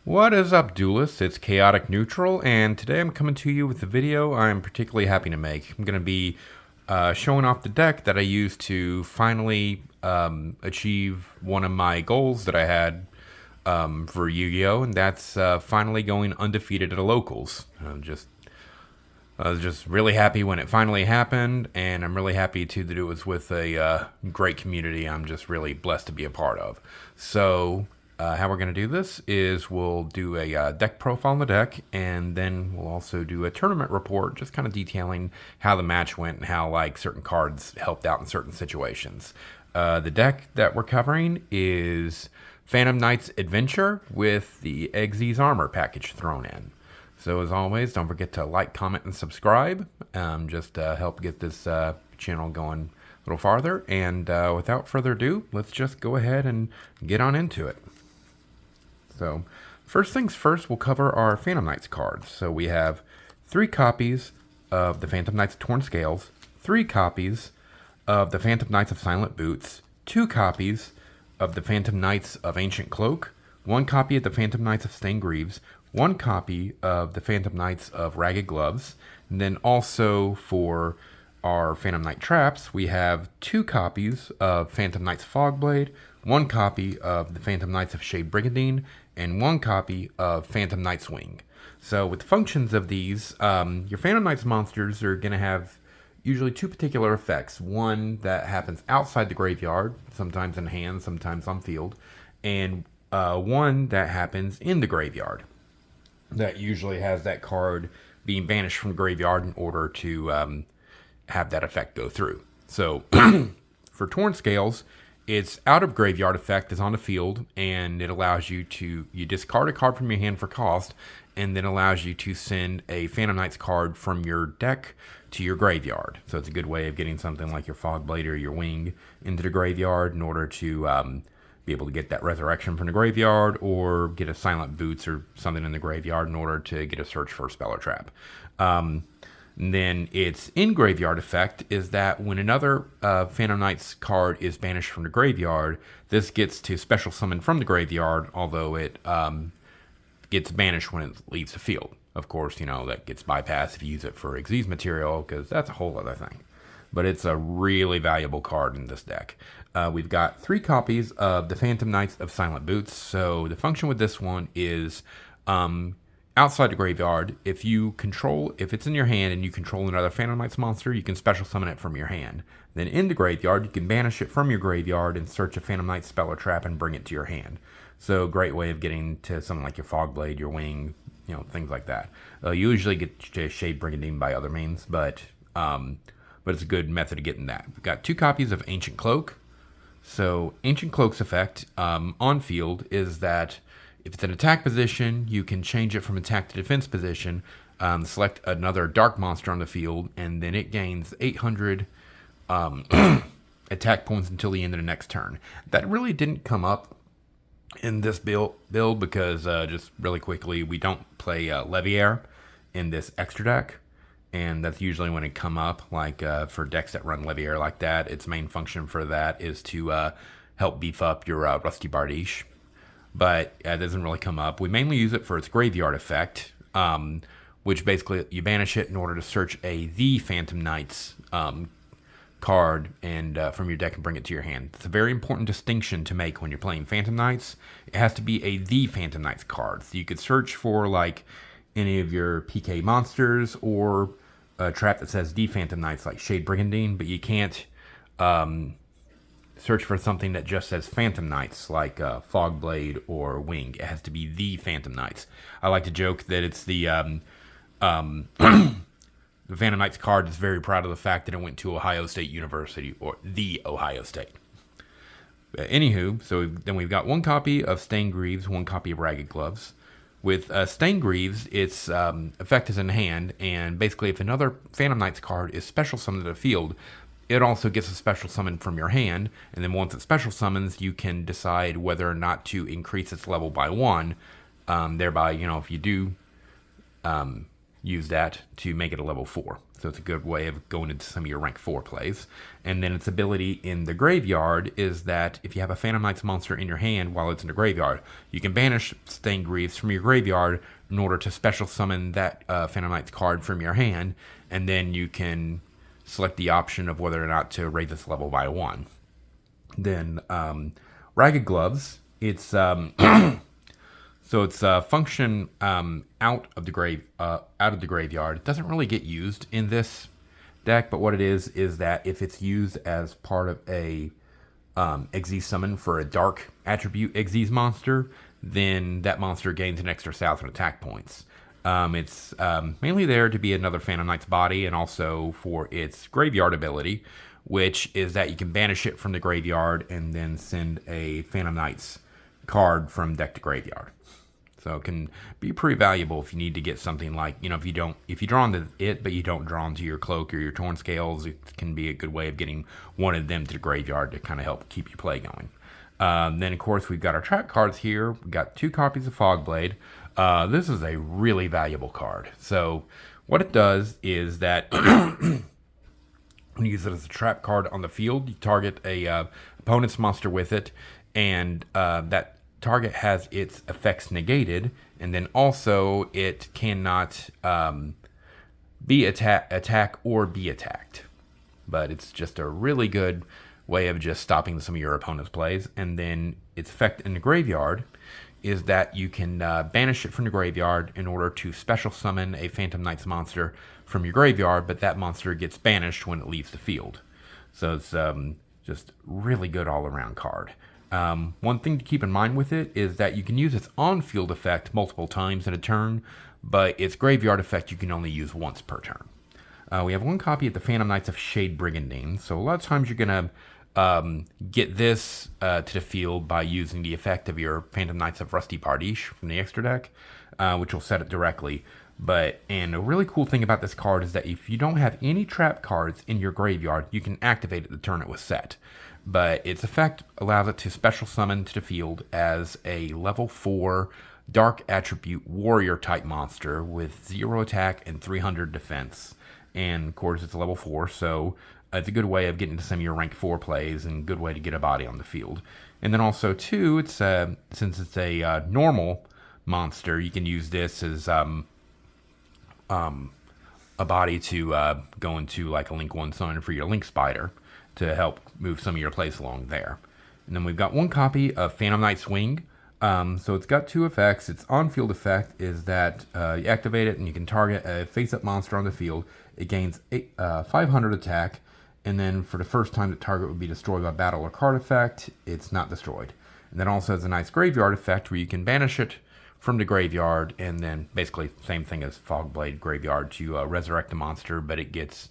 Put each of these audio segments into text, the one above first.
What is up, duelists? It's Chaotic Neutral, and today I'm coming to you with a video I'm particularly happy to make. I'm going to be showing off the deck that I used to finally achieve one of my goals that I had for Yu-Gi-Oh! And that's finally going undefeated at the locals. I was just really happy when it finally happened, and I'm really happy too that it was with a great community I'm just really blessed to be a part of. So, how we're going to do this is we'll do a deck profile on the deck, and then we'll also do a tournament report, just kind of detailing how the match went and how like certain cards helped out in certain situations. The deck that we're covering is Phantom Knight's Adventure with the Exy's Armor package thrown in. So as always, don't forget to like, comment, and subscribe. Just help get this channel going a little farther. And without further ado, let's just go ahead and get on into it. So first things first, we'll cover our Phantom Knights cards. So we have 3 copies of the Phantom Knights of Torn Scales, 3 copies of the Phantom Knights of Silent Boots, 2 copies of the Phantom Knights of Ancient Cloak, 1 copy of the Phantom Knights of Stained Greaves, 1 copy of the Phantom Knights of Ragged Gloves, and then also for our Phantom Knight Traps, we have 2 copies of Phantom Knights Fogblade, 1 copy of the Phantom Knights of Shade Brigandine, and 1 copy of Phantom Knight's Wing. So with the functions of these, your Phantom Knights monsters are going to have usually 2 particular effects. One that happens outside the graveyard, sometimes in hand, sometimes on field, and one that happens in the graveyard. That usually has that card being banished from the graveyard in order to have that effect go through. So for Torn Scales, its out of graveyard effect is on the field, and it allows you discard a card from your hand for cost, and then allows you to send a Phantom Knights card from your deck to your graveyard. So it's a good way of getting something like your Fogblade or your Wing into the graveyard in order to be able to get that resurrection from the graveyard, or get a Silent Boots or something in the graveyard in order to get a search for a spell or trap. Then its in-graveyard effect is that when another Phantom Knights card is banished from the graveyard, this gets to special summon from the graveyard, although it gets banished when it leaves the field. Of course, that gets bypassed if you use it for Xyz material, because that's a whole other thing. But it's a really valuable card in this deck. We've got 3 copies of the Phantom Knights of Silent Boots. So the function with this one is outside the graveyard, if it's in your hand and you control another Phantom Knights monster, you can special summon it from your hand. Then in the graveyard, you can banish it from your graveyard and search a Phantom Knight spell or trap and bring it to your hand. So great way of getting to something like your Fogblade, your Wing, things like that. You usually get to Shade Brigandine by other means, but it's a good method of getting that. We've got 2 copies of Ancient Cloak. So Ancient Cloak's effect on field is that if it's an attack position, you can change it from attack to defense position, select another dark monster on the field, and then it gains 800 attack points until the end of the next turn. That really didn't come up in this build because, just really quickly, we don't play Leviair in this extra deck. And that's usually when it come up, like for decks that run Leviair like that. Its main function for that is to help beef up your Rusty Bardiche. But it doesn't really come up. We mainly use it for its graveyard effect, which basically you banish it in order to search the Phantom Knights card and from your deck and bring it to your hand. It's a very important distinction to make when you're playing Phantom Knights. It has to be the Phantom Knights card. So you could search for like any of your PK monsters or a trap that says the Phantom Knights like Shade Brigandine, but you can't search for something that just says Phantom Knights like Fogblade or Wing. It has to be the Phantom Knights. I like to joke that it's the the Phantom Knights card is very proud of the fact that it went to Ohio State University, or the Ohio State. Anywho, so then we've got 1 copy of Stained Greaves, 1 copy of Ragged Gloves. With Stained Greaves, its effect is in hand, and basically if another Phantom Knights card is special summoned to the field, it also gets a special summon from your hand, and then once it special summons, you can decide whether or not to increase its level by 1. Thereby, if you do use that to make it a level 4. So it's a good way of going into some of your rank 4 plays. And then its ability in the graveyard is that if you have a Phantom Knights monster in your hand while it's in the graveyard, you can banish Stained Greaves from your graveyard in order to special summon that Phantom Knights card from your hand, and then you can select the option of whether or not to raise its level by 1. Then Ragged Gloves, it's so its function out of the graveyard doesn't really get used in this deck, but what it is that if it's used as part of a Xyz summon for a dark attribute Xyz monster, then that monster gains an extra 1,000 attack points. It's mainly there to be another Phantom Knight's body, and also for its graveyard ability, which is that you can banish it from the graveyard and then send a Phantom Knight's card from deck to graveyard. So it can be pretty valuable if you need to get something like, if you draw into it, but you don't draw into your Cloak or your Torn Scales, it can be a good way of getting one of them to the graveyard to kind of help keep your play going. Then, of course, we've got our trap cards here. We've got 2 copies of Fogblade. This is a really valuable card. So what it does is that when you use it as a trap card on the field, you target a opponent's monster with it, and that target has its effects negated, and then also it cannot be attack or be attacked. But it's just a really good way of just stopping some of your opponent's plays. And then its effect in the graveyard is that you can banish it from the graveyard in order to special summon a Phantom Knights monster from your graveyard, but that monster gets banished when it leaves the field. So it's just really good all-around card. One thing to keep in mind with it is that you can use its on-field effect multiple times in a turn, but its graveyard effect you can only use once per turn. We have 1 copy of the Phantom Knights of Shade Brigandine, so a lot of times you're going to get this to the field by using the effect of your Phantom Knights of Rusty Bardiche from the extra deck, which will set it directly. And a really cool thing about this card is that if you don't have any trap cards in your graveyard, you can activate it the turn it was set. But its effect allows it to special summon to the field as a level 4 dark attribute warrior type monster with 0 attack and 300 defense. And of course it's a level 4, so it's a good way of getting to some of your rank 4 plays and a good way to get a body on the field. And then also too, it's since it's a normal monster, you can use this as a body to go into like a Link 1 summon for your Link Spider to help move some of your plays along there. And then we've got 1 copy of Phantom Knight's Wing. So it's got 2 effects. Its on-field effect is that you activate it and you can target a face-up monster on the field. It gains 500 attack, and then for the first time the target would be destroyed by battle or card effect, it's not destroyed. And then also has a nice graveyard effect where you can banish it from the graveyard, and then basically same thing as Fogblade graveyard to resurrect the monster, but it gets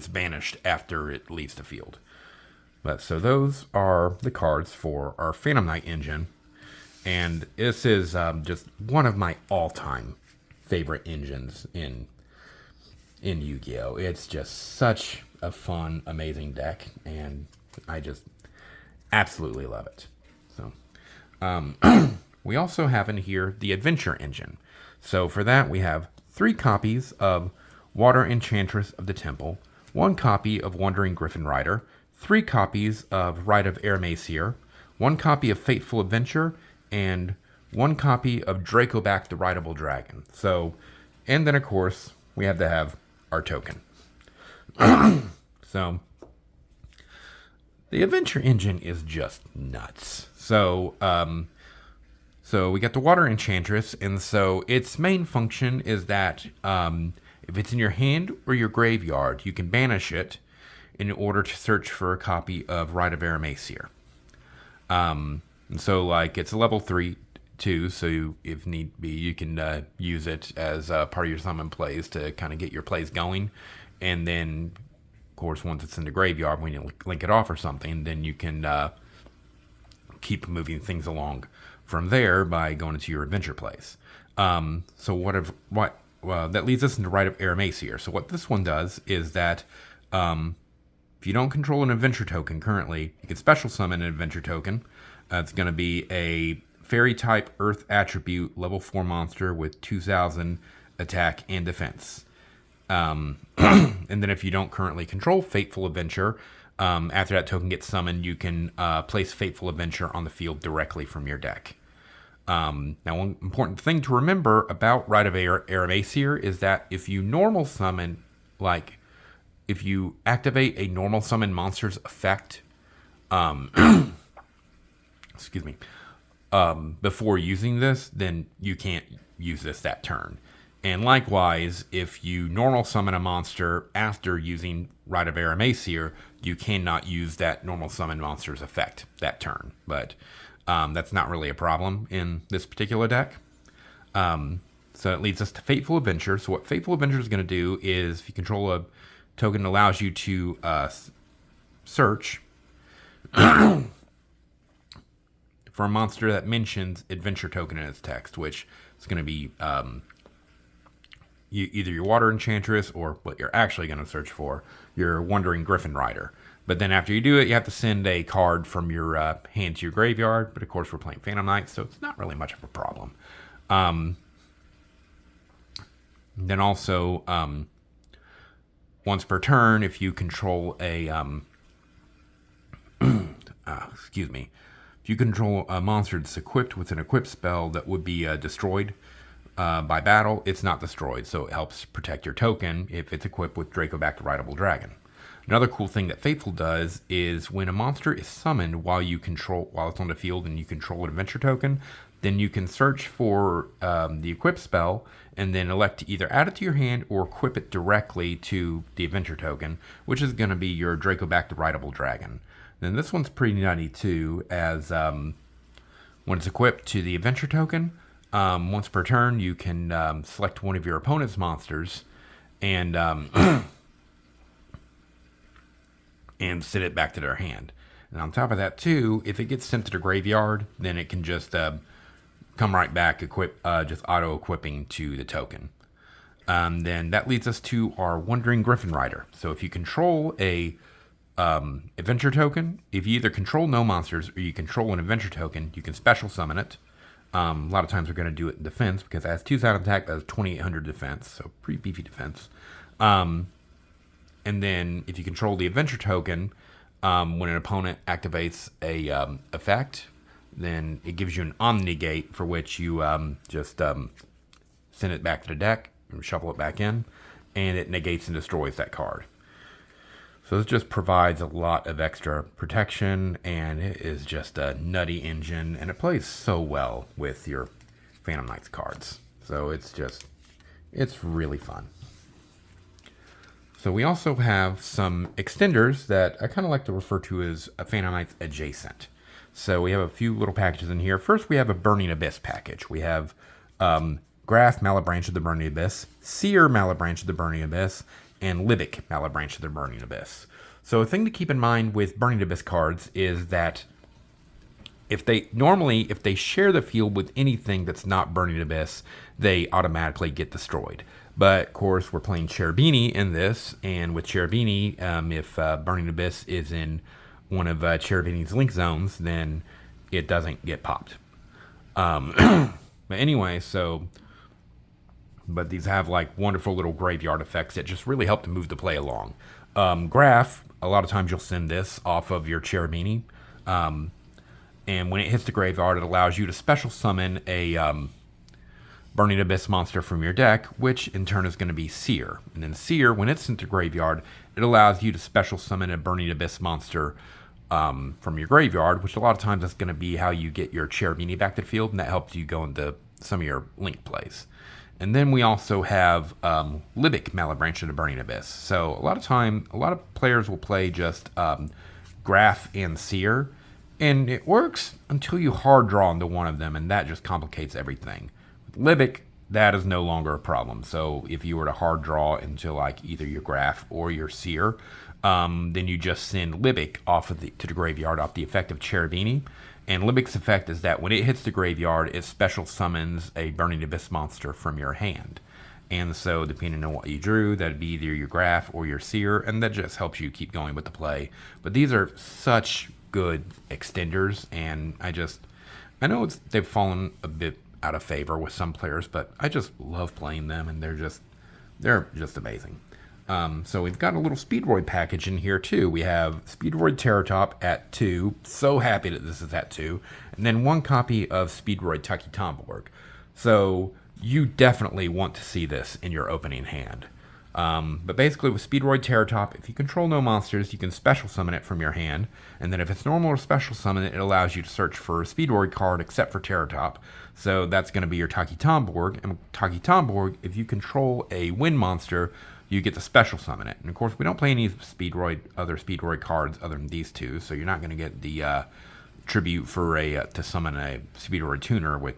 banished after it leaves the field. So those are the cards for our Phantom Knight engine, and this is just one of my all-time favorite engines in Yu-Gi-Oh! It's just such a fun, amazing deck, and I just absolutely love it. So we also have in here the Adventure engine. So for that we have 3 copies of Water Enchantress of the Temple, 1 copy of Wandering Griffin Rider, 3 copies of Rite of Eremacier, 1 copy of Fateful Adventure, and 1 copy of Dracoback the Rideable Dragon. So, and then of course, we have to have our token. So, the Adventure engine is just nuts. So we got the Water Enchantress, and so its main function is that if it's in your hand or your graveyard, you can banish it in order to search for a copy of Rite of Eremacier. And so, like, it's a level 3 too, so if need be, you can use it as part of your summon plays to kind of get your plays going. And then, of course, once it's in the graveyard, when you link it off or something, then you can keep moving things along from there by going into your adventure plays. That leads us into Rite of Eremacier. So what this one does is that if you don't control an adventure token currently, you can special summon an adventure token. It's going to be a Fairy type Earth attribute level 4 monster with 2000 attack and defense. And then if you don't currently control Fateful Adventure, after that token gets summoned, you can place Fateful Adventure on the field directly from your deck. Now, one important thing to remember about Rite of Aramesir is that if you normal summon, if you activate a normal summon monster's effect, excuse me, before using this, then you can't use this that turn. And likewise, if you normal summon a monster after using Rite of Aramesir, you cannot use that normal summon monster's effect that turn. But that's not really a problem in this particular deck. So it leads us to Fateful Adventure. So what Fateful Adventure is going to do is, if you control a token that allows you to search for a monster that mentions adventure token in its text, which is going to be either your Water Enchantress or what you're actually going to search for, your Wandering Griffin Rider. But then after you do it, you have to send a card from your hand to your graveyard. But of course, we're playing Phantom Knights, so it's not really much of a problem. Then also, once per turn, if you control a excuse me, if you control a monster that's equipped with an equipped spell that would be destroyed by battle, it's not destroyed, so it helps protect your token if it's equipped with Dracoback the Rideable Dragon. Another cool thing that Faithful does is when a monster is summoned while it's on the field and you control an adventure token, then you can search for the equip spell and then elect to either add it to your hand or equip it directly to the adventure token, which is going to be your Dracoback the Rideable Dragon. Then this one's pretty nutty too, as when it's equipped to the adventure token, once per turn you can select one of your opponent's monsters and and send it back to their hand. And on top of that too, if it gets sent to the graveyard, then it can just come right back, just auto-equipping to the token. Then that leads us to our Wandering Griffin Rider. So if you control a adventure token, if you either control no monsters or you control an adventure token, you can special summon it. A lot of times we're going to do it in defense because it has 2,000 attack, that's 2,800 defense, so pretty beefy defense. And then if you control the adventure token, when an opponent activates a effect, then it gives you an Omnigate, for which you just send it back to the deck and shuffle it back in, and it negates and destroys that card. So this just provides a lot of extra protection, and it is just a nutty engine, and it plays so well with your Phantom Knights cards. So it's really fun. So we also have some extenders that I kind of like to refer to as a Phantom Knights adjacent. So we have a few little packages in here. First, we have a Burning Abyss package. We have Graf, Malebranche of the Burning Abyss, Seer, Malebranche of the Burning Abyss, and Libic, Malebranche of the Burning Abyss. So a thing to keep in mind with Burning Abyss cards is that if they share the field with anything that's not Burning Abyss, they automatically get destroyed. But of course, we're playing Cherubini in this, and with Cherubini, if Burning Abyss is in one of Cherubini's link zones, then it doesn't get popped. But anyway, but these have like wonderful little graveyard effects that just really help to move the play along. Graf, a lot of times you'll send this off of your Cherubini, and when it hits the graveyard, it allows you to special summon a Burning Abyss monster from your deck, which in turn is going to be Seer. And then Seer, when it's sent to graveyard, it allows you to special summon a Burning Abyss monster from your graveyard, which a lot of times that's going to be how you get your Cherubini back to the field, and that helps you go into some of your link plays. And then we also have Libic, Malebranche of the Burning Abyss. So a lot of players will play just Graf and Seer, and it works until you hard draw into one of them, and that just complicates everything. With Libic, that is no longer a problem. So if you were to hard draw into like either your Graf or your Seer, then you just send Libic to the graveyard off the effect of Cherubini. And Libic's effect is that when it hits the graveyard, it special summons a Burning Abyss monster from your hand. And so depending on what you drew, that'd be either your Graf or your Seer, and that just helps you keep going with the play. But these are such good extenders, and I know they've fallen a bit out of favor with some players, but I just love playing them, and they're just amazing. So we've got a little Speedroid package in here too. We have Speedroid Terratop at 2. So happy that this is at 2. And then 1 copy of Speedroid Tucky Tomborg. So you definitely want to see this in your opening hand. But basically with Speedroid Terratop, if you control no monsters, you can special summon it from your hand. And then if it's normal or special summon it, it allows you to search for a Speedroid card except for Terratop. So that's going to be your Tucky Tomborg. And with Tucky Tomborg, if you control a wind monster, you get to special summon it. And of course, we don't play any other Speedroid cards other than these two, so you're not going to get the tribute for to summon a Speedroid tuner with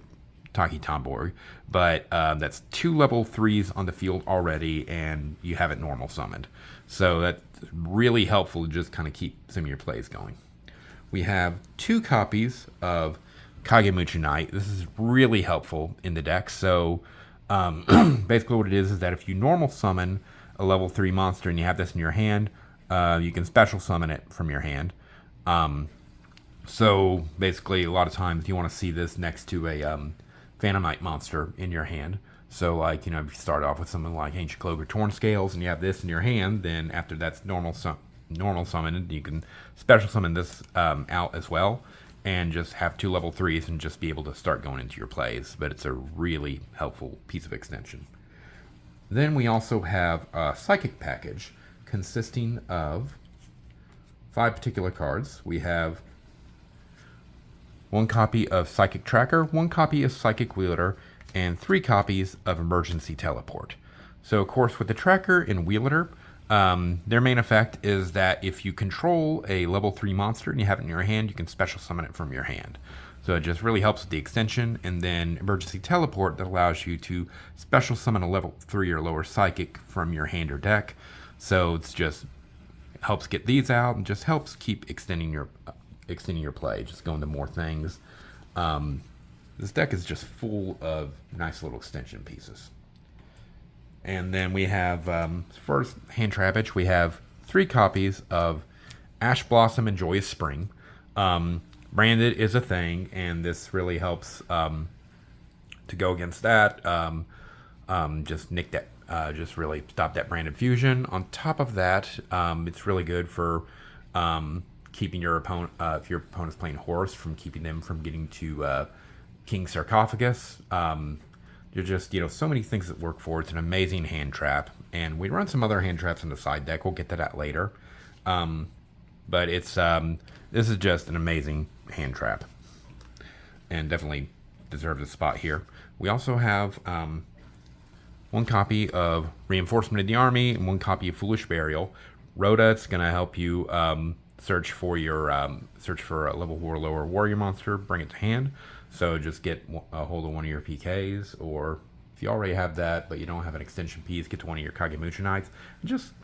Taki Tomborg. But that's 2 level 3s on the field already, and you have it normal summoned. So that's really helpful to just kind of keep some of your plays going. We have 2 copies of Kagemuchi Knight. This is really helpful in the deck. So basically what it is that if you normal summon a level 3 monster and you have this in your hand, you can special summon it from your hand. So basically a lot of times you want to see this next to a Phantom Knight monster in your hand. So like, if you start off with something like Ancient Cloak or Torn Scales and you have this in your hand, then after that's normal summoned, you can special summon this out as well, and just have 2 level 3s and just be able to start going into your plays. But it's a really helpful piece of extension. Then we also have a Psychic package consisting of 5 particular cards. We have 1 copy of Psychic Tracker, 1 copy of Psychic Wielder, and 3 copies of Emergency Teleport. So of course with the Tracker and Wielder, their main effect is that if you control a level 3 monster and you have it in your hand, you can special summon it from your hand. So it just really helps with the extension. And then Emergency Teleport that allows you to special summon a level 3 or lower Psychic from your hand or deck. So it's just helps get these out and just helps keep extending your play, just going to more things. This deck is just full of nice little extension pieces. And then we have, first hand trappage, we have 3 copies of Ash Blossom and Joyous Spring. Branded is a thing, and this really helps to go against that. Just nick that, just really stop that branded fusion. On top of that, it's really good for keeping your opponent, if your opponent's playing Horse, from keeping them from getting to King Sarcophagus. There's just, so many things that work for it. It's an amazing hand trap. And we run some other hand traps in the side deck. We'll get to that later. But it's this is just an amazing hand trap. And definitely deserves a spot here. We also have 1 copy of Reinforcement of the Army and 1 copy of Foolish Burial. Rhoda, it's going to help you search for a level 4 or lower warrior monster, bring it to hand. So just get a hold of one of your PKs, or if you already have that but you don't have an extension piece, get to one of your Kagemuchi Knights. Just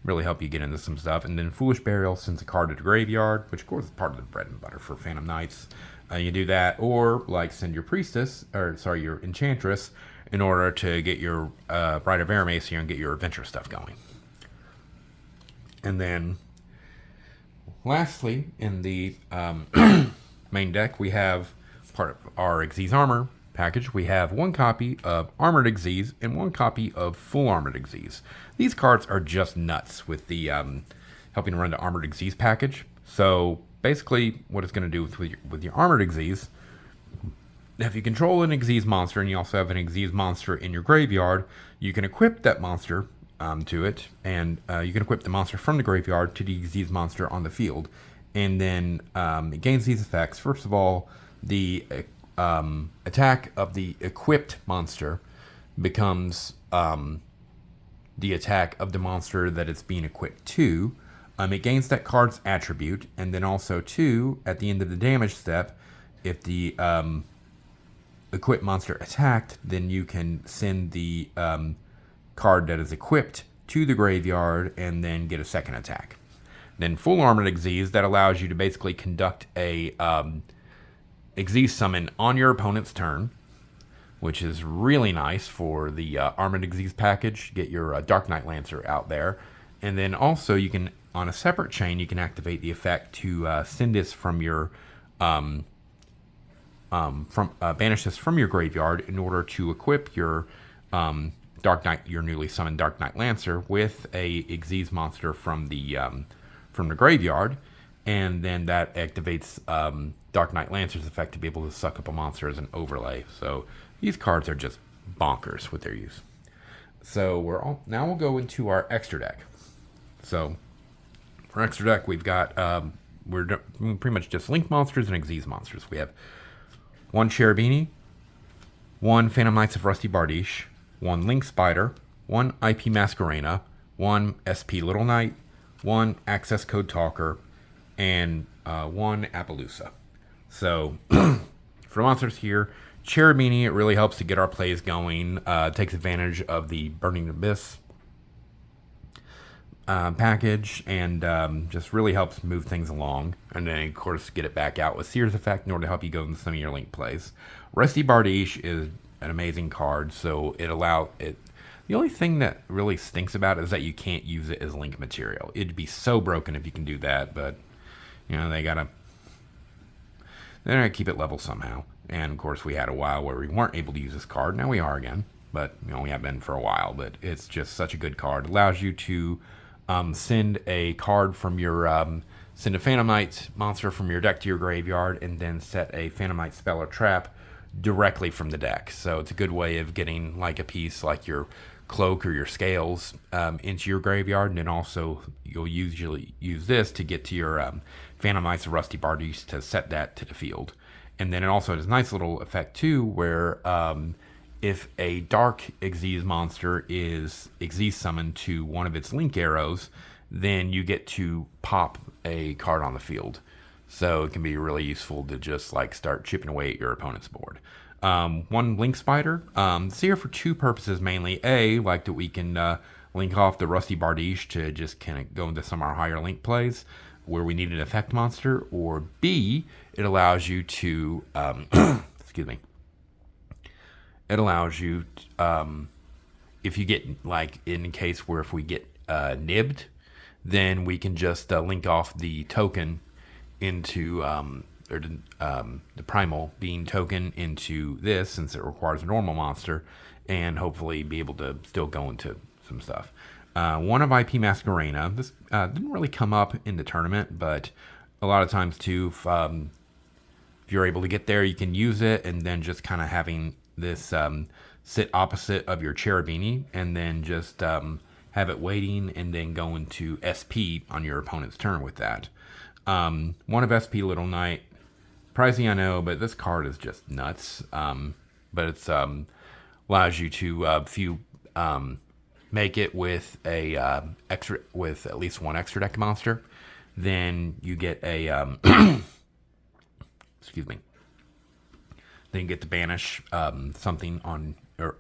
really help you get into some stuff. And then Foolish Burial sends a card to the graveyard, which of course is part of the bread and butter for Phantom Knights. You do that, or like send your your Enchantress in order to get your Bride of Aramis here and get your adventure stuff going. And then lastly, in the main deck, we have part of our Xyz Armor package. We have 1 copy of Armored Xyz and 1 copy of Full Armored Xyz. These cards are just nuts with the helping run the Armored Xyz package. So basically, what it's going to do with your Armored Xyz, if you control an Xyz monster and you also have an Xyz monster in your graveyard, you can equip that monster to it, and you can equip the monster from the graveyard to the Xyz monster on the field. And then it gains these effects. First of all, the attack of the equipped monster becomes the attack of the monster that it's being equipped to. It gains that card's attribute, and then also too, at the end of the damage step, if the equipped monster attacked, then you can send the card that is equipped to the graveyard and then get a second attack. Then Full Armored Xyz, that allows you to basically conduct a Xyz summon on your opponent's turn, which is really nice for the Armored Xyz package. Get your Dark Knight Lancer out there. And then also you can, on a separate chain, you can activate the effect to send this from your banish this from your graveyard in order to equip your your newly summoned Dark Knight Lancer with a Xyz monster from the graveyard, and then that activates Dark Knight Lancer's effect to be able to suck up a monster as an overlay. So these cards are just bonkers with their use. So now we'll go into our extra deck. So for extra deck, we've got we're pretty much just Link monsters and Xyz monsters. We have one Cherubini, one Phantom Knights of Rusty Bardiche, one Link Spider, one IP Masquerena, one SP Little Knight, one Access Code Talker, and one Appaloosa. So for monsters here, Cherubini, it really helps to get our plays going. Takes advantage of the Burning Abyss package, and just really helps move things along. And then, of course, get it back out with Seer's Effect in order to help you go into some of your Link plays. Rusty Bardiche is an amazing card, so it allows it. The only thing that really stinks about it is that you can't use it as Link material. It'd be so broken if you can do that, but they're gonna keep it level somehow. And of course, we had a while where we weren't able to use this card. Now we are again, but we have been for a while. But it's just such a good card. It allows you to send a card from your send a Phantom Knight monster from your deck to your graveyard, and then set a Phantom Knight spell or trap directly from the deck. So it's a good way of getting like a piece like your Cloak or your Scales into your graveyard, and then also you'll usually use this to get to your Phantom Knights of Rusty Bardiche to set that to the field. And then it also has a nice little effect too, where if a dark Xyz monster is Xyz summoned to one of its Link arrows, then you get to pop a card on the field. So it can be really useful to just like start chipping away at your opponent's board. One Link Spider. It's here for two purposes mainly. A, like that we can link off the Rusty Bardiche to just kind of go into some of our higher Link plays where we need an effect monster. Or B, it allows you to, excuse me, it allows you, if you get, like, in case where if we get nibbed, then we can just link off the token into, the primal being token into this, since it requires a normal monster, and hopefully be able to still go into some stuff. One of IP Masquerena. This didn't really come up in the tournament, but a lot of times too, if you're able to get there, you can use it, and then just kind of having this sit opposite of your Cherubini, and then just have it waiting, and then go into SP on your opponent's turn with that. One of SP Little Knight. Pricey, I know, but this card is just nuts. But it's allows you to if you make it with a with at least one extra deck monster, then you get a excuse me. Then you get to banish something on or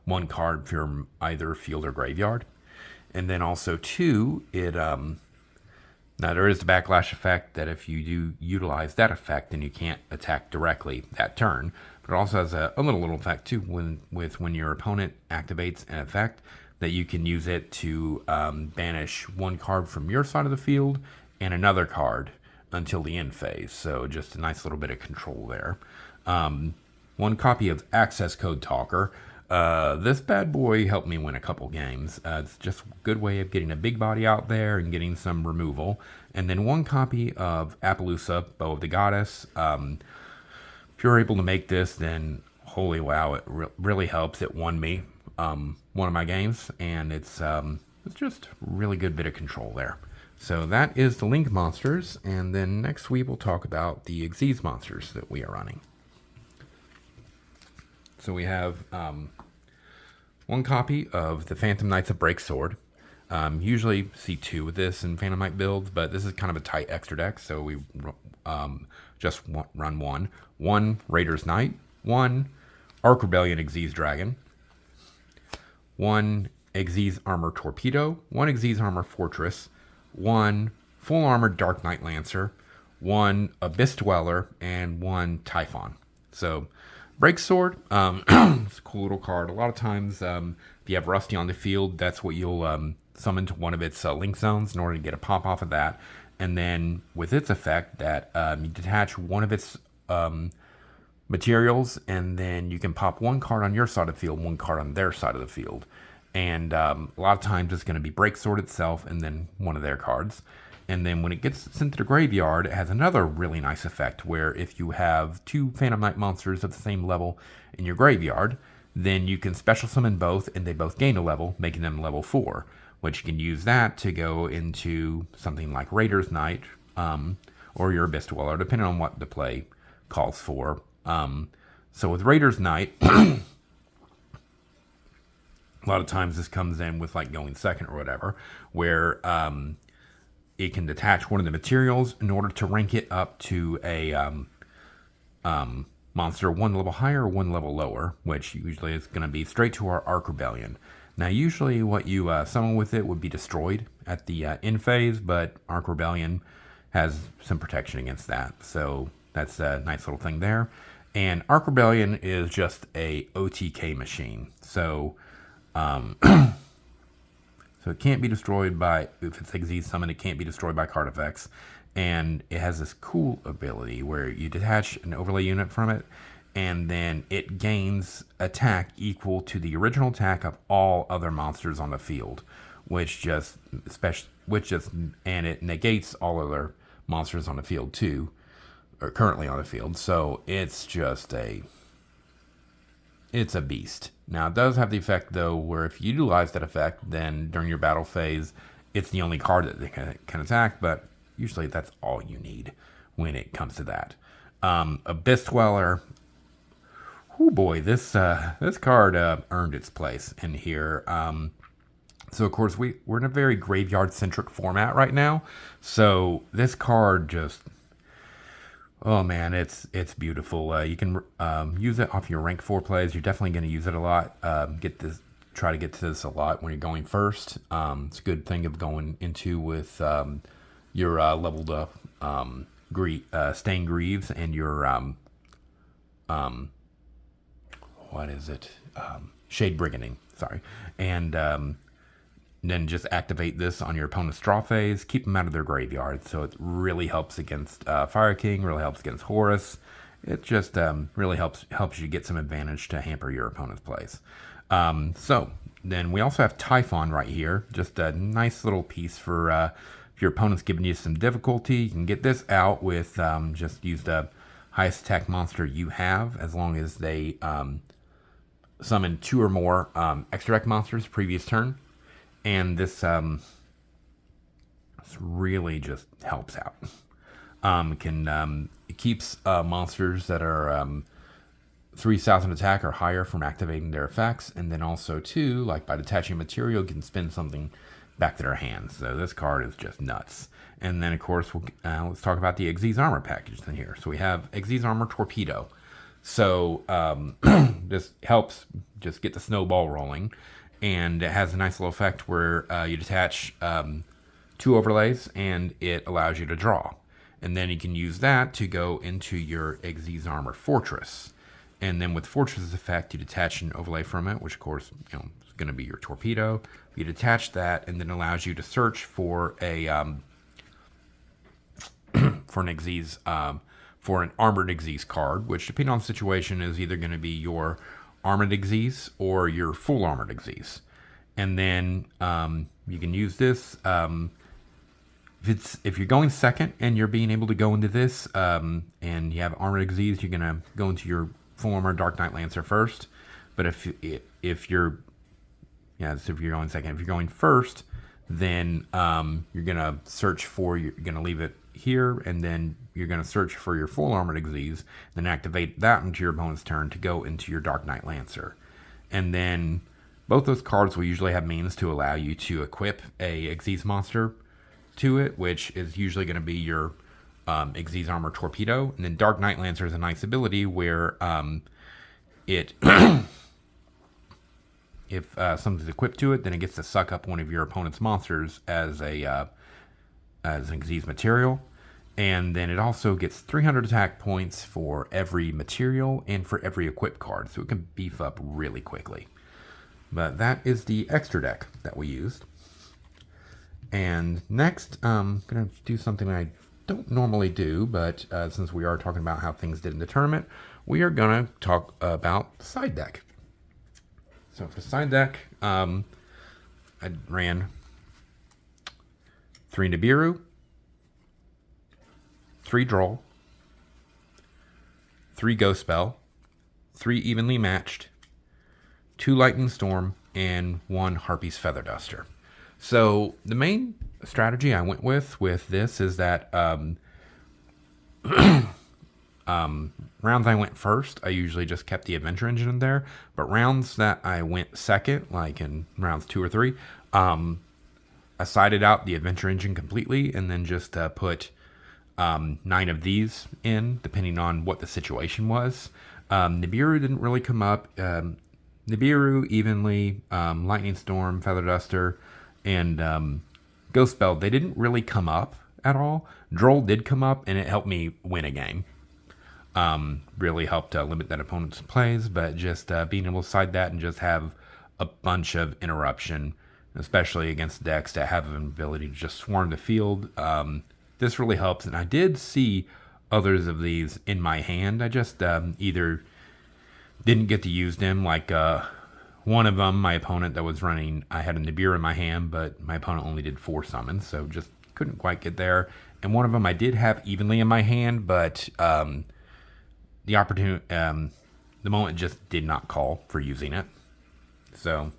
one card from either field or graveyard, and then also two, it now there is the backlash effect that if you do utilize that effect, then you can't attack directly that turn. But it also has a little effect too when your opponent activates an effect, that you can use it to banish one card from your side of the field and another card until the end phase. So just a nice little bit of control there. One copy of Access Code Talker. This bad boy helped me win a couple games. It's just a good way of getting a big body out there and getting some removal. And then one copy of Appaloosa, Bow of the Goddess. If you're able to make this, then holy wow, it really helps. It won me one of my games, and it's just a really good bit of control there. So that is the Link monsters, and then next we will talk about the Xyz monsters that we are running. So we have one copy of the Phantom Knights of Breaksword. Usually see two with this in Phantom Knight builds, but this is kind of a tight extra deck, so we just run one. One Raider's Knight, one Ark Rebellion Xyz Dragon, one Xyz Armor Torpedo, one Xyz Armor Fortress, one Full Armored Dark Knight Lancer, one Abyss Dweller, and one Typhon. So Breaksword, it's a cool little card. A lot of times, if you have Rusty on the field, that's what you'll summon to one of its link zones in order to get a pop off of that. And then with its effect, that you detach one of its materials, and then you can pop one card on your side of the field, one card on their side of the field. And a lot of times it's going to be Break Sword itself and then one of their cards. And then when it gets sent to the graveyard, it has another really nice effect where if you have two Phantom Knight monsters at the same level in your graveyard, then you can special summon both and they both gain a level, making them level 4, which you can use that to go into something like Raider's Knight or your Abyss Dweller, depending on what the play calls for. So with Raider's Knight, a lot of times this comes in with like going second or whatever, where it can detach one of the materials in order to rank it up to a monster one level higher or one level lower, which usually is going to be straight to our Arc Rebellion. Now, usually what you summon with it would be destroyed at the end phase, but Arc Rebellion has some protection against that. So that's a nice little thing there. And Arc Rebellion is just a OTK machine. So so it can't be destroyed by, if it's Xyz summon, it can't be destroyed by card effects. And it has this cool ability where you detach an overlay unit from it, and then it gains attack equal to the original attack of all other monsters on the field, and it negates all other monsters on the field too, or currently on the field. So it's just it's a beast. Now, it does have the effect, though, where if you utilize that effect, then during your battle phase, it's the only card that they can attack, but usually that's all you need when it comes to that. Abyss Dweller, oh boy, this card earned its place in here. So, of course, we're in a very graveyard-centric format right now, so this card just... oh man, it's beautiful. You can use it off your rank 4 plays. You're definitely going to use it a lot. Try to get to this a lot when you're going first. It's a good thing of going into with your leveled up Stained Greaves and your what is it? Shade Brigading. Sorry, and then just activate this on your opponent's draw phase. Keep them out of their graveyard. So it really helps against Fire King, really helps against Horus. It just really helps you get some advantage to hamper your opponent's plays. So then we also have Typhon right here. Just a nice little piece for if your opponent's giving you some difficulty. You can get this out with just use the highest attack monster you have, as long as they summon 2 or more extra deck monsters previous turn. And this really just helps out. It keeps monsters that are 3,000 attack or higher from activating their effects, and then also too, like by detaching material, you can spin something back to their hands. So this card is just nuts. And then of course, let's talk about the Xyz Armor package in here. So we have Xyz Armor Torpedo. So this helps just get the snowball rolling. And it has a nice little effect where you detach 2 overlays, and it allows you to draw. And then you can use that to go into your Xyz Armor Fortress. And then with Fortress's effect, you detach an overlay from it, which of course is going to be your torpedo. You detach that, and then allows you to search for a for an Armored Xyz card, which depending on the situation is either going to be your Armored Xyz or your full Armored Xyz. And then you can use this if you're going second and you're being able to go into this and you have Armored Xyz, you're gonna go into your full armor Dark Knight Lancer first. But if you're going second, if you're going first, then you're gonna search for you're gonna leave it here, and then you're going to search for your full Armored Xyz, then activate that into your opponent's turn to go into your Dark Knight Lancer. And then both those cards will usually have means to allow you to equip a Xyz monster to it, which is usually going to be your Xyz Armor Torpedo. And then Dark Knight Lancer is a nice ability where it if something's equipped to it, then it gets to suck up one of your opponent's monsters as an Xyz material. And then it also gets 300 attack points for every material and for every equip card, so it can beef up really quickly. But that is the extra deck that we used. And next, I'm going to do something I don't normally do, but since we are talking about how things did in the tournament, we are going to talk about the side deck. So for the side deck, I ran 3 Nibiru, 3 Droll, 3 Ghost Spell, 3 Evenly Matched, 2 Lightning Storm, and 1 Harpy's Feather Duster. So the main strategy I went with this is that rounds I went first, I usually just kept the Adventure Engine in there. But rounds that I went second, like in rounds 2 or 3, I sided out the Adventure Engine completely and then just put 9 of these in, depending on what the situation was. Nibiru didn't really come up. Nibiru, Evenly, Lightning Storm, Feather Duster, and Ghost Spell, they didn't really come up at all. Droll did come up, and it helped me win a game. Really helped limit that opponent's plays, but just being able to side that and just have a bunch of interruption, especially against decks that have an ability to just swarm the field, this really helps. And I did see others of these in my hand. I just either didn't get to use them, like one of them, my opponent that was running, I had a Nibiru in my hand, but my opponent only did 4 summons, so just couldn't quite get there. And one of them I did have Evenly in my hand, but the opportunity, the moment just did not call for using it. So,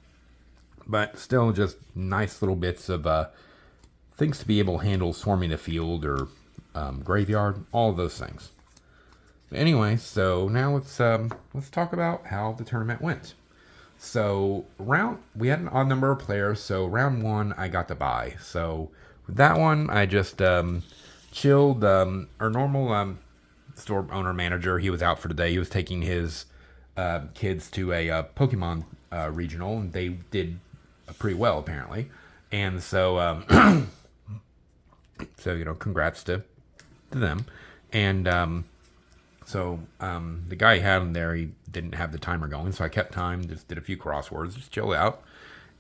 but still just nice little bits of things to be able to handle swarming the field or graveyard, all of those things. But anyway, so now let's talk about how the tournament went. So we had an odd number of players, so round 1 I got to bye. So with that one, I just chilled. Our normal store owner manager, he was out for the day. He was taking his kids to a Pokemon regional, and they did pretty well apparently. And so, so congrats to them. And so the guy he had him there, he didn't have the timer going, so I kept time, just did a few crosswords, just chilled out.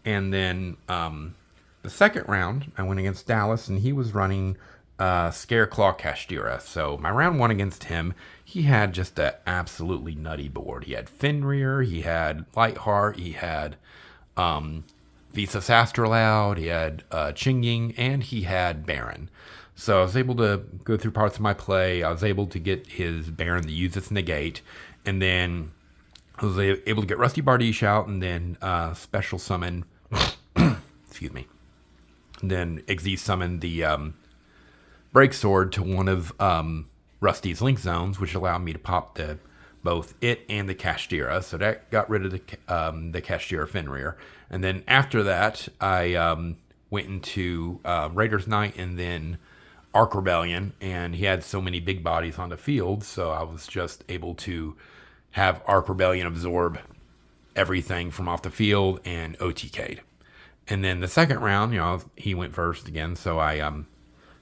And then the second round, I went against Dallas, and he was running Scareclaw Kashtira. So my round 1 against him, he had just an absolutely nutty board. He had Fenrir, he had Lightheart, he had Visas Astrolaud, he had Chingying, and he had Baron. So I was able to go through parts of my play. I was able to get his Baron to use its negate, and then I was able to get Rusty Bardiche out, and then special summon, excuse me, and then Xyz summon the Break Sword to one of Rusty's Link Zones, which allowed me to pop both it and the Kashtira. So that got rid of the Kashtira Fenrir. And then after that, I went into Raiders Night and then Arc Rebellion, and he had so many big bodies on the field, so I was just able to have Arc Rebellion absorb everything from off the field and OTK'd. And then the second round, he went first again, so I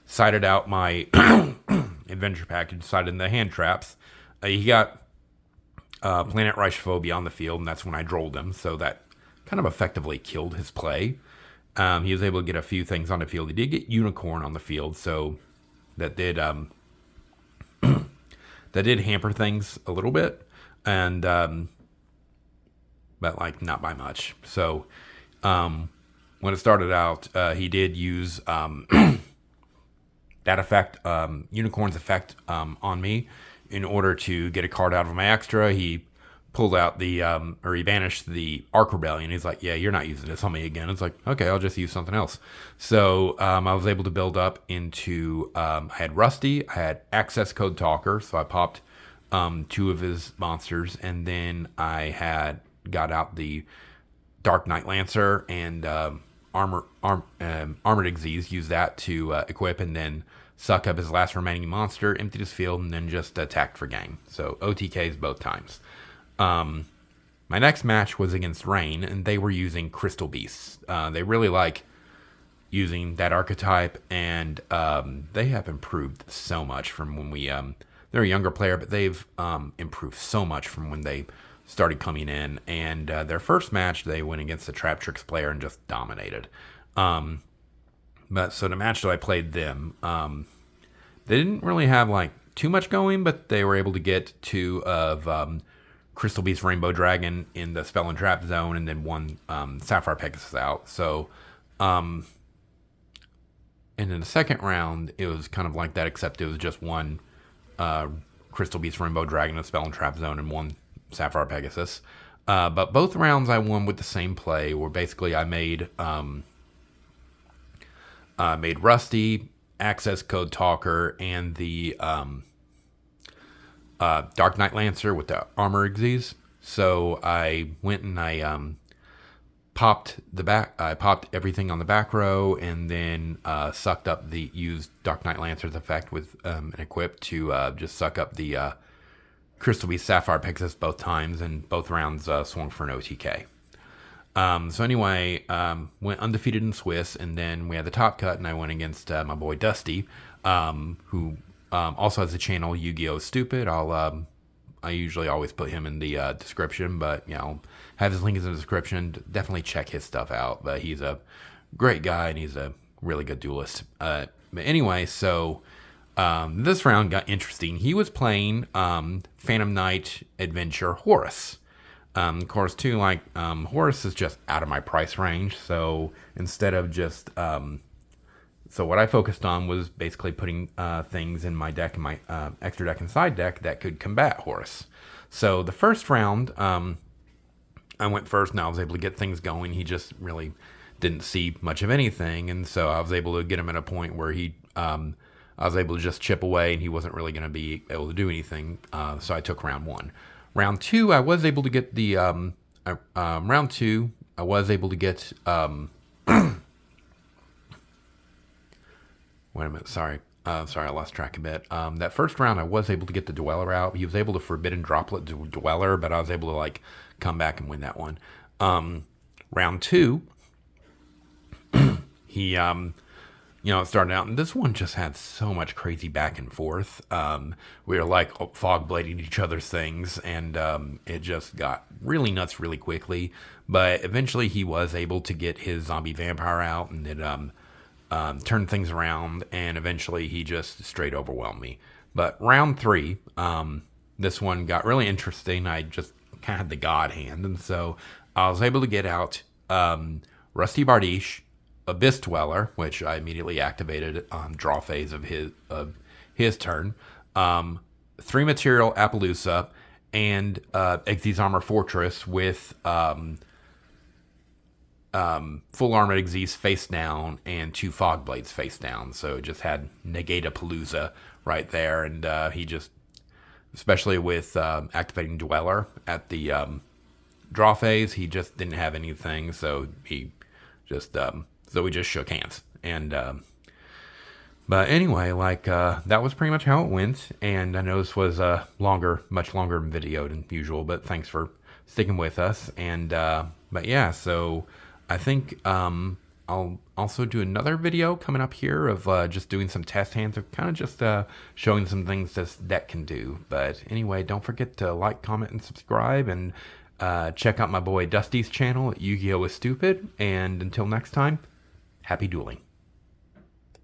sided out my adventure package, sided in the hand traps. He got Planet Reichphobia on the field, and that's when I drolled him, so that kind of effectively killed his play. He was able to get a few things on the field. He did get Unicorn on the field, so that did that did hamper things a little bit, and but like not by much. So when it started out, he did use that effect, Unicorn's effect, on me in order to get a card out of my extra. He pulled out he banished the Arc Rebellion. He's like, yeah, you're not using this on me again. It's like, okay, I'll just use something else. So I was able to build up into, I had Rusty, I had Access Code Talker, so I popped 2 of his monsters, and then I got out the Dark Knight Lancer and Armored Xyz, used that to equip, and then suck up his last remaining monster, emptied his field, and then just attacked for game. So OTKs both times. My next match was against Rain, and they were using Crystal Beasts. They really like using that archetype, and they have improved so much from when they're a younger player, but they've improved so much from when they started coming in. And their first match, they went against the Trap Tricks player and just dominated. But so the match that I played them, they didn't really have like too much going, but they were able to get 2 of Crystal Beast Rainbow Dragon in the Spell and Trap zone, and then 1 Sapphire Pegasus out. So, and in the second round, it was kind of like that, except it was just 1 Crystal Beast Rainbow Dragon in the Spell and Trap zone and 1 Sapphire Pegasus. But both rounds I won with the same play, where basically I made Rusty, Access Code Talker, and the Dark Knight Lancer with the armor exes. So I went and I popped everything on the back row, and then sucked up used Dark Knight Lancer's effect with an equip to just suck up the Crystal Beast Sapphire Pegasus both times, and both rounds swung for an OTK. So anyway, went undefeated in Swiss, and then we had the top cut, and I went against my boy Dusty, who also has a channel, Yu-Gi-Oh! Stupid. I usually always put him in the description, but I'll have his link in the description. Definitely check his stuff out. But he's a great guy, and he's a really good duelist. But anyway, so this round got interesting. He was playing Phantom Knight Adventure Horus. Of course, too, Horus is just out of my price range. So instead of just, so what I focused on was basically putting things in my deck, in my extra deck and side deck that could combat Horus. So the first round, I went first, and I was able to get things going. He just really didn't see much of anything, and so I was able to get him at a point where I was able to just chip away, and he wasn't really going to be able to do anything. So I took round 1. Round 2, I was able to get the round 2. I was able to get. Wait a minute. Sorry, I lost track a bit. That first round, I was able to get the Dweller out. He was able to Forbidden Droplet Dweller, but I was able to come back and win that one. Round 2, he it started out, and this one just had so much crazy back and forth. We were fog blading each other's things, and it just got really nuts really quickly. But eventually, he was able to get his zombie vampire out, and it turned things around. And eventually, he just straight overwhelmed me. But round 3, this one got really interesting. I just kind of had the God hand, and so I was able to get out Rusty Bardiche, Abyss Dweller, which I immediately activated on draw phase of his turn, 3 material Appaloosa, and Xyz Armor Fortress with full armored Xyz face down and 2 Fog Blades face down. So it just had Negate Palooza right there, and he just, especially with activating Dweller at the draw phase, he just didn't have anything, so he just so we just shook hands. And but anyway, that was pretty much how it went. And I know this was a much longer video than usual, but thanks for sticking with us. And but yeah, so I think I'll also do another video coming up here of just doing some test hands, of kind of just showing some things this deck can do. But anyway, don't forget to like, comment, and subscribe, and check out my boy Dusty's channel at Yu-Gi-Oh! Is Stupid. And until next time, happy dueling.